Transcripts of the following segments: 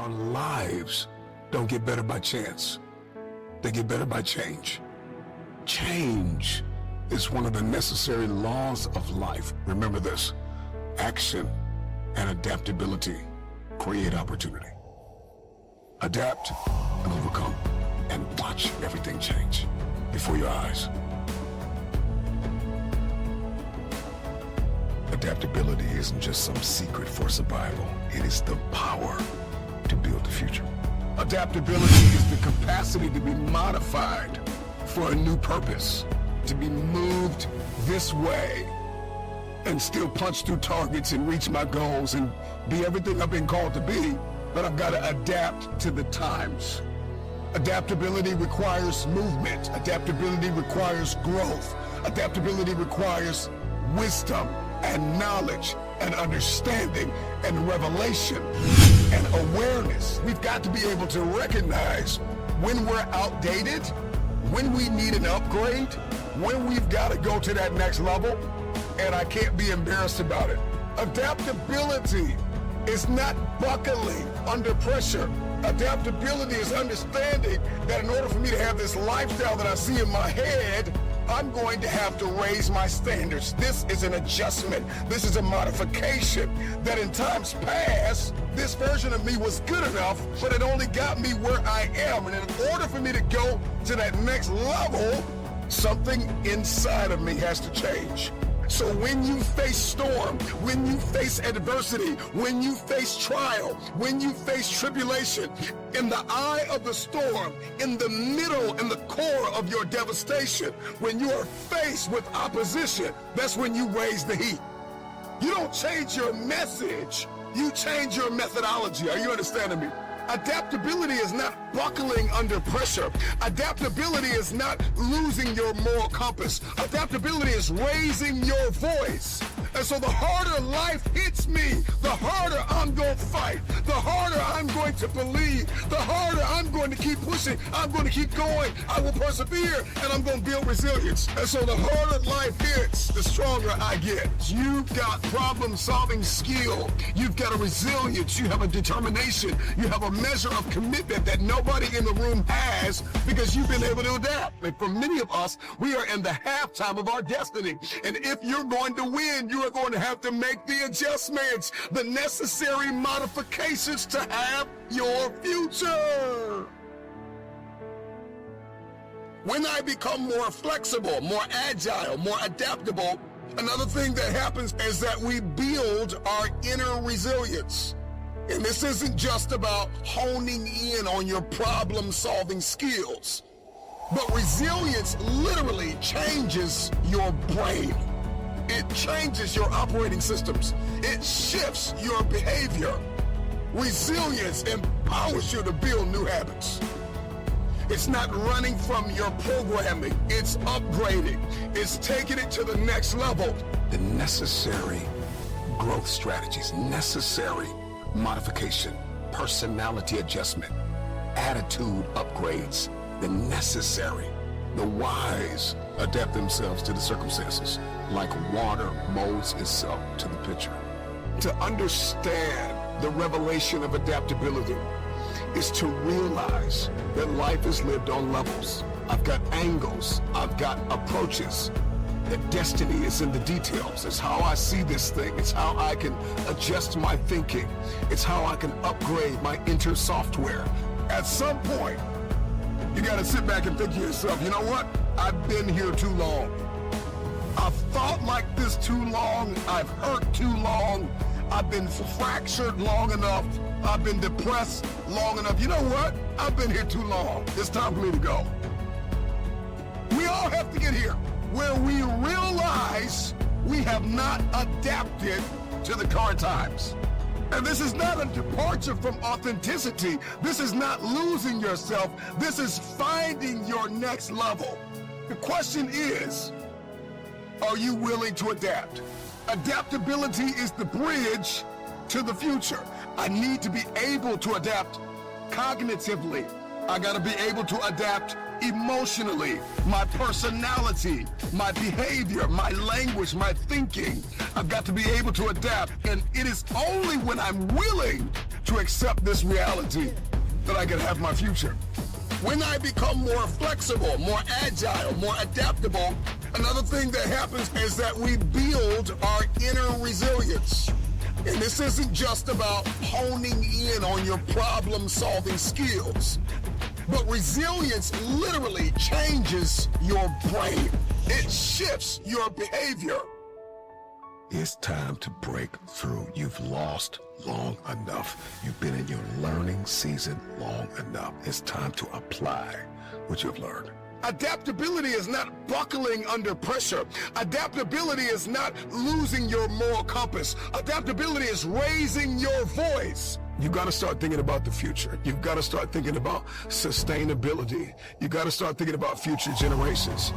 Our lives don't get better by chance. They get better by change. Change is one of the necessary laws of life. Remember this: action and adaptability create opportunity. Adapt and overcome, and watch everything change before your eyes. Adaptability isn't just some secret for survival. It is the power to build the future. Adaptability is the capacity to be modified for a new purpose, to be moved this way and still punch through targets and reach my goals and be everything I've been called to be, but I've got to adapt to the times. Adaptability requires movement. Adaptability requires growth. Adaptability requires wisdom and knowledge and understanding and revelation and awareness. We've got to be able to recognize when we're outdated, when we need an upgrade, when we've got to go to that next level, and I can't be embarrassed about it. Adaptability is not buckling under pressure. Adaptability is understanding that in order for me to have this lifestyle that I see in my head, I'm going to have to raise my standards. This is an adjustment. This is a modification that in times past, this version of me was good enough, but it only got me where I am. And in order for me to go to that next level, something inside of me has to change. So when you face storm, when you face adversity, when you face trial, when you face tribulation, in the eye of the storm, in the middle, in the core of your devastation, when you are faced with opposition, that's when you raise the heat. You don't change your message, you change your methodology. Are you understanding me? Adaptability is not buckling under pressure. Adaptability is not losing your moral compass. Adaptability is raising your voice. And so the harder life hits me, the harder I'm going to fight, the harder I'm going to believe, the harder I'm going to keep pushing, I'm going to keep going, I will persevere, and I'm going to build resilience. And so the harder life hits, the stronger I get. You've got problem-solving skill, you've got a resilience, you have a determination, you have a measure of commitment that nobody in the room has because you've been able to adapt. And for many of us, we are in the halftime of our destiny. And if you're going to win, you are going to have to make the adjustments, the necessary modifications to have your future. When I become more flexible, more agile, more adaptable, another thing that happens is that we build our inner resilience. And this isn't just about honing in on your problem-solving skills, but resilience literally changes your brain. It changes your operating systems. It shifts your behavior. Resilience empowers you to build new habits. It's not running from your programming. It's upgrading. It's taking it to the next level. The necessary growth strategies, necessary modification, personality adjustment, attitude upgrades, the necessary. The wise adapt themselves to the circumstances like water molds itself to the pitcher. To understand the revelation of adaptability is to realize that life is lived on levels. I've got angles, I've got approaches. That destiny is in the details. It's how I see this thing. It's how I can adjust my thinking. It's how I can upgrade my inner software. At some point, you gotta sit back and think to yourself, you know what? I've been here too long. I've thought like this too long. I've hurt too long. I've been fractured long enough. I've been depressed long enough. You know what? I've been here too long. It's time for me to go. We all have to get here where we realize we have not adapted to the current times. And this is not a departure from authenticity. This is not losing yourself. This is finding your next level. The question is, are you willing to adapt? Adaptability is the bridge to the future. I need to be able to adapt cognitively. I gotta be able to adapt emotionally, my personality, my behavior, my language, my thinking. I've got to be able to adapt. And it is only when I'm willing to accept this reality that I can have my future. When I become more flexible, more agile, more adaptable, another thing that happens is that we build our inner resilience. And this isn't just about honing in on your problem-solving skills, but resilience literally changes your brain. It shifts your behavior. It's time to break through. You've lost long enough. You've been in your learning season long enough. It's time to apply what you've learned. Adaptability is not buckling under pressure. Adaptability is not losing your moral compass. Adaptability is raising your voice. You got to start thinking about the future. You've got to start thinking about sustainability. You got to start thinking about future generations.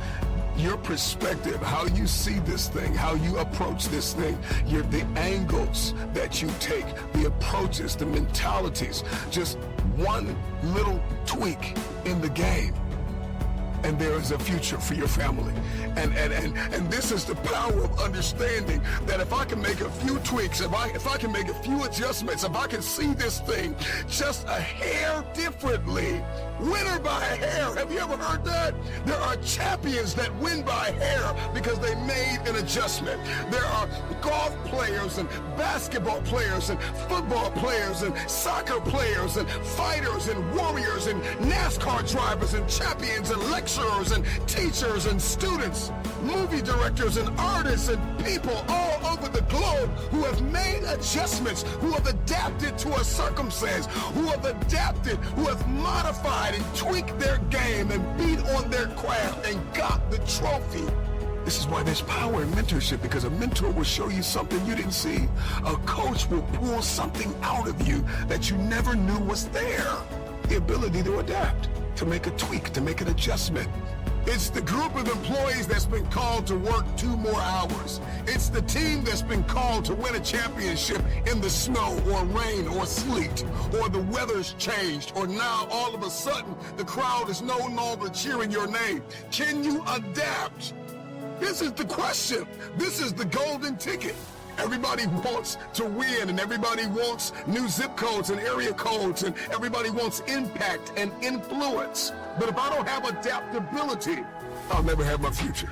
Your perspective, how you see this thing, how you approach this thing, the angles that you take, the approaches, the mentalities, just one little tweak in the game, and there is a future for your family. And this is the power of understanding that if I can make a few tweaks, if I can make a few adjustments, if I can see this thing just a hair differently, winner by a hair. Have you ever heard that? There are champions that win by a hair because they made an adjustment. There are golf players and basketball players and football players and soccer players and fighters and warriors and NASCAR drivers and champions and lecturers and teachers and students, movie directors and artists and people all over the globe who have made adjustments, who have adapted to a circumstance, who have adapted, who have modified and tweaked their game and beat on their craft and got the trophy. This is why there's power in mentorship, because a mentor will show you something you didn't see. A coach will pull something out of you that you never knew was there. The ability to adapt, to make a tweak, to make an adjustment. It's the group of employees that's been called to work 2 more hours. It's the team that's been called to win a championship in the snow or rain or sleet, or the weather's changed, or now all of a sudden the crowd is no longer cheering your name. Can you adapt? This is the question. This is the golden ticket. Everybody wants to win, and everybody wants new zip codes and area codes, and everybody wants impact and influence. But if I don't have adaptability, I'll never have my future.